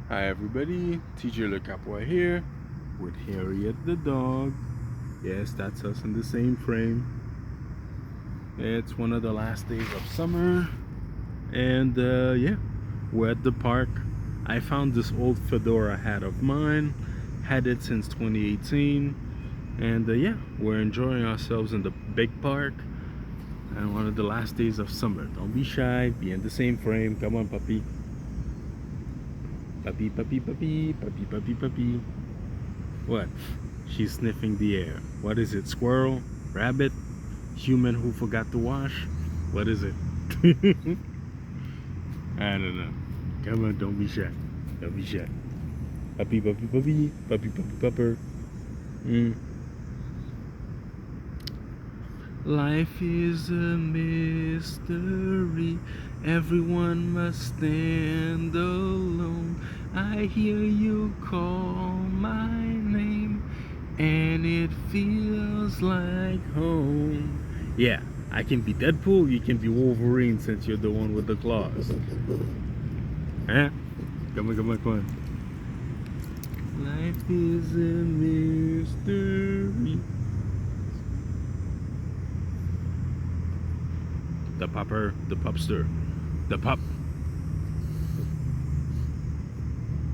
Hi everybody, Teejay LeCapois here with Harriet the dog. Yes, that's us in the same frame. It's one of the last days of summer, and yeah, we're at the park. I found this old fedora hat of mine, had it since 2018, and yeah, we're enjoying ourselves in the big park. And one of the last days of summer. Don't be shy, be in the same frame. Come on, puppy. Puppy, puppy, puppy, puppy, puppy, puppy. What? She's sniffing the air. What is it? Squirrel? Rabbit? Human who forgot to wash? What is it? I don't know. Come on, don't be shy. Don't be shy. Puppy, puppy, puppy, puppy, puppy, pupper. Life is a mystery. Everyone must stand alone. I hear you call my name, and it feels like home. Yeah, I can be Deadpool, you can be Wolverine since you're the one with the claws. Huh? Come on, come on, come on. Life is a mystery. The pupper, the pupster, the pup.